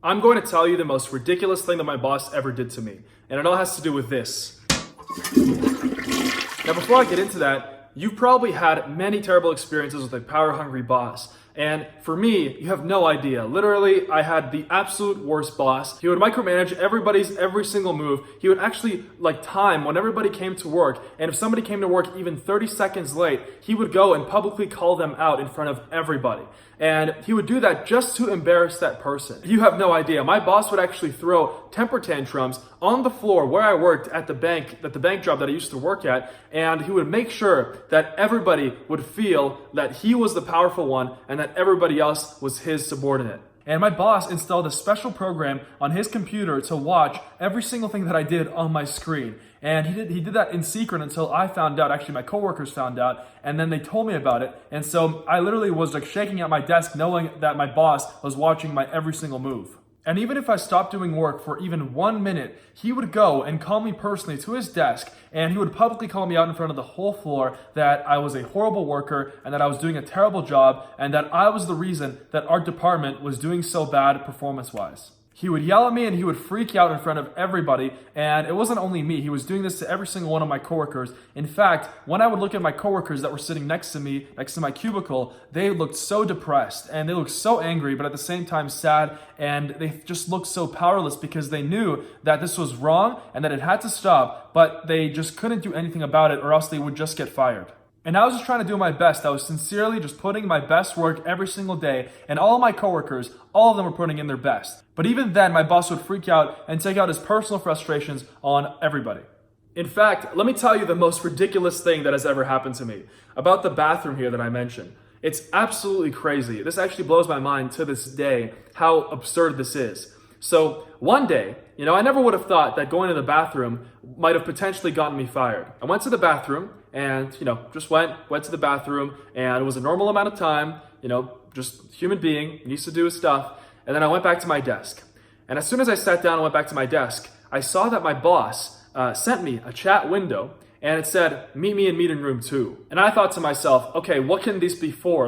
I'm going to tell you the most ridiculous thing that my boss ever did to me, and it all has to do with this. Now, before I get into that, you've probably had many terrible experiences with a power-hungry boss. And for me, you have no idea. Literally, I had the absolute worst boss. He would micromanage everybody's every single move. He would actually time when everybody came to work. And if somebody came to work even 30 seconds late, he would go and publicly call them out in front of everybody. And he would do that just to embarrass that person. You have no idea. My boss would actually throw temper tantrums on the floor where I worked at the bank job that I used to work at. And he would make sure that everybody would feel that he was the powerful one and that everybody else was his subordinate. And my boss installed a special program on his computer to watch every single thing that I did on my screen. And he did that in secret until I found out. Actually, my coworkers found out, and then they told me about it. And so I literally was shaking at my desk knowing that my boss was watching my every single move. And even if I stopped doing work for even 1 minute, he would go and call me personally to his desk, and he would publicly call me out in front of the whole floor that I was a horrible worker and that I was doing a terrible job and that I was the reason that our department was doing so bad performance-wise. He would yell at me and he would freak out in front of everybody, and it wasn't only me. He was doing this to every single one of my coworkers. In fact, when I would look at my coworkers that were sitting next to me, next to my cubicle, they looked so depressed and they looked so angry, but at the same time sad, and they just looked so powerless because they knew that this was wrong and that it had to stop, but they just couldn't do anything about it or else they would just get fired. And I was just trying to do my best. I was sincerely just putting my best work every single day, and all of my coworkers, all of them were putting in their best. But even then, my boss would freak out and take out his personal frustrations on everybody. In fact, let me tell you the most ridiculous thing that has ever happened to me about the bathroom here that I mentioned. It's absolutely crazy. This actually blows my mind to this day how absurd this is. So one day, I never would have thought that going to the bathroom might have potentially gotten me fired. I went to the bathroom and, just went to the bathroom, and it was a normal amount of time, just human being, needs to do his stuff. And then I went back to my desk. And as soon as I sat down and went back to my desk, I saw that my boss sent me a chat window, and it said, "Meet me in meeting room 2." And I thought to myself, okay, what can this be for?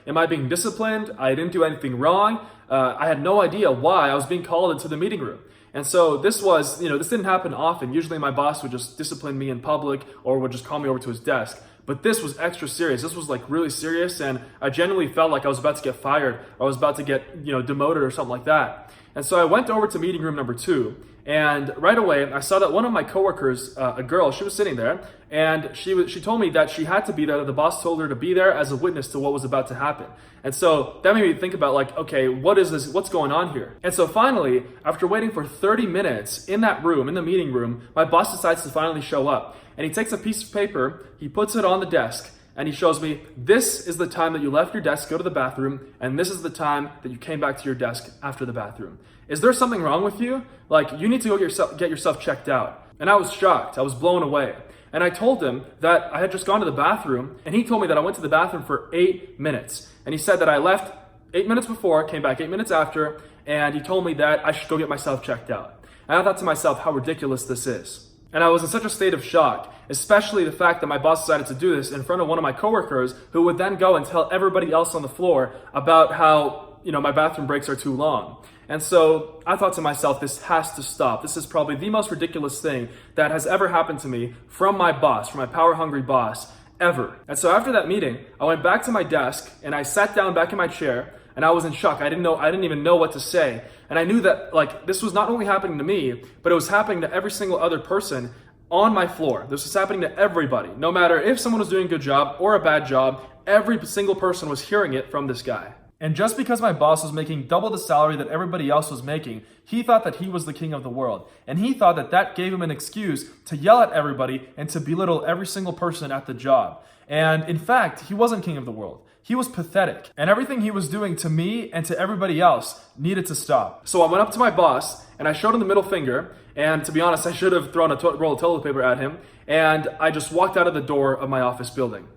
Am I being disciplined? I didn't do anything wrong. I had no idea why I was being called into the meeting room. And so this didn't happen often. Usually my boss would just discipline me in public or would just call me over to his desk. But this was extra serious. This was really serious, and I genuinely felt like I was about to get fired or I was about to get, demoted or something like that. And so I went over to meeting room number 2, and right away I saw that one of my coworkers, a girl, she was sitting there, and she told me that she had to be there, that the boss told her to be there as a witness to what was about to happen. And so that made me think about okay, what is this? What's going on here? And so finally, after waiting for 30 minutes in that room, in the meeting room, my boss decides to finally show up. And he takes a piece of paper, he puts it on the desk, and he shows me, this is the time that you left your desk to go to the bathroom, and this is the time that you came back to your desk after the bathroom. Is there something wrong with you? You need to go get yourself checked out. And I was shocked. I was blown away. And I told him that I had just gone to the bathroom, and he told me that I went to the bathroom for 8 minutes. And he said that I left 8 minutes before, came back 8 minutes after, and he told me that I should go get myself checked out. And I thought to myself how ridiculous this is. And I was in such a state of shock, especially the fact that my boss decided to do this in front of one of my coworkers, who would then go and tell everybody else on the floor about how, my bathroom breaks are too long. And so I thought to myself, this has to stop. This is probably the most ridiculous thing that has ever happened to me from my boss, from my power-hungry boss, ever. And so after that meeting, I went back to my desk and I sat down back in my chair, and I was in shock. I didn't even know what to say. And I knew that this was not only happening to me, but it was happening to every single other person on my floor. This was happening to everybody. No matter if someone was doing a good job or a bad job, every single person was hearing it from this guy. And just because my boss was making double the salary that everybody else was making, he thought that he was the king of the world. And he thought that that gave him an excuse to yell at everybody and to belittle every single person at the job. And in fact, he wasn't king of the world. He was pathetic. And everything he was doing to me and to everybody else needed to stop. So I went up to my boss and I showed him the middle finger. And to be honest, I should have thrown a roll of toilet paper at him. And I just walked out of the door of my office building.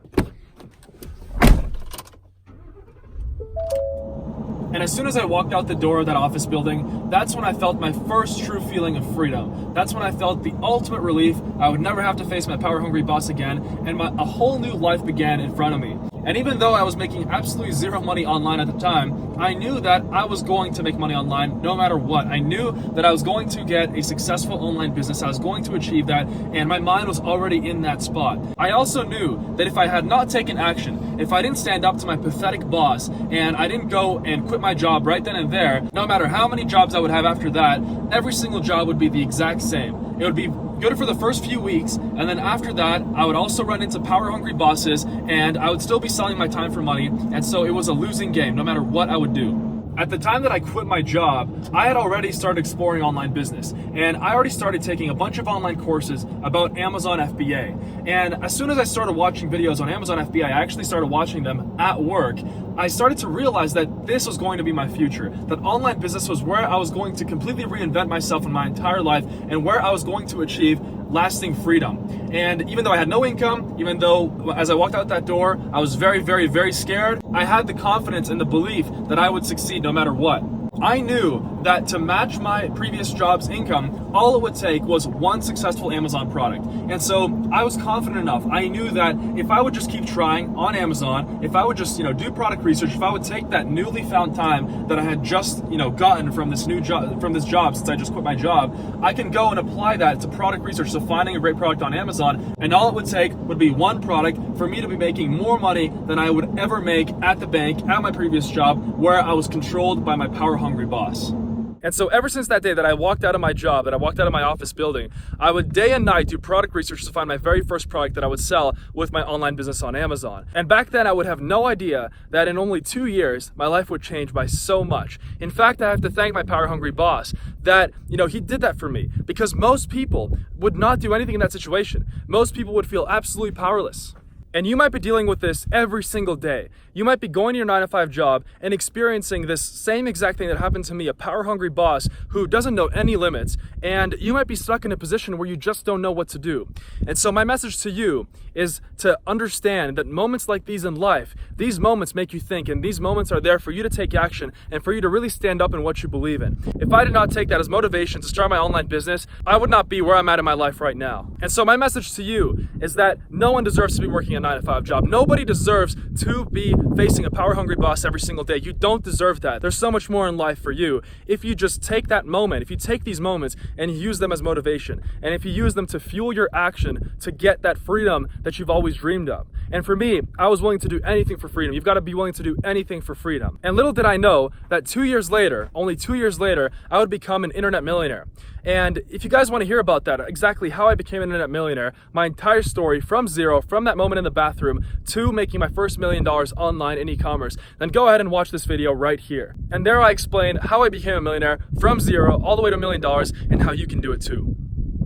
And as soon as I walked out the door of that office building, that's when I felt my first true feeling of freedom. That's when I felt the ultimate relief. I would never have to face my power-hungry boss again, and a whole new life began in front of me. And even though I was making absolutely zero money online at the time, I knew that I was going to make money online no matter what. I knew that I was going to get a successful online business. I was going to achieve that, and my mind was already in that spot. I also knew that if I had not taken action, if I didn't stand up to my pathetic boss, and I didn't go and quit my job right then and there, no matter how many jobs I would have after that, every single job would be the exact same. It would be good for the first few weeks, and then after that, I would also run into power-hungry bosses, and I would still be selling my time for money, and so it was a losing game no matter what I would do. At the time that I quit my job, I had already started exploring online business, and I already started taking a bunch of online courses about Amazon FBA. And as soon as I started watching videos on Amazon FBA, I actually started watching them at work. I started to realize that this was going to be my future, that online business was where I was going to completely reinvent myself in my entire life, and where I was going to achieve lasting freedom. And even though I had no income, even though as I walked out that door, I was very, very, very scared, I had the confidence and the belief that I would succeed no matter what. I knew that to match my previous job's income, all it would take was one successful Amazon product. And so I was confident enough. I knew that if I would just keep trying on Amazon, if I would just, do product research, if I would take that newly found time that I had just, gotten from this new job, from this job since I just quit my job, I can go and apply that to product research, so finding a great product on Amazon, and all it would take would be one product for me to be making more money than I would ever make at the bank, at my previous job, where I was controlled by my power-hungry boss. And so ever since that day that I walked out of my job, that I walked out of my office building, I would day and night do product research to find my very first product that I would sell with my online business on Amazon. And back then I would have no idea that in only 2 years, my life would change by so much. In fact, I have to thank my power-hungry boss that, he did that for me, because most people would not do anything in that situation. Most people would feel absolutely powerless. And you might be dealing with this every single day. You might be going to your 9-to-5 job and experiencing this same exact thing that happened to me, a power-hungry boss who doesn't know any limits, and you might be stuck in a position where you just don't know what to do. And so my message to you is to understand that moments like these in life, these moments make you think, and these moments are there for you to take action and for you to really stand up in what you believe in. If I did not take that as motivation to start my online business, I would not be where I'm at in my life right now. And so my message to you is that no one deserves to be working a 9-to-5 job. Nobody deserves to be facing a power-hungry boss every single day. You don't deserve that. There's so much more in life for you if you just take that moment, if you take these moments and use them as motivation, and if you use them to fuel your action to get that freedom that you've always dreamed of. And for me, I was willing to do anything for freedom. You've got to be willing to do anything for freedom. And little did I know that 2 years later, only 2 years later, I would become an internet millionaire. And if you guys want to hear about that, exactly how I became an internet millionaire, my entire story from zero, from that moment in the bathroom to making my first $1 million online in e-commerce, then go ahead and watch this video right here. And there I explain how I became a millionaire from zero all the way to $1 million and how you can do it too.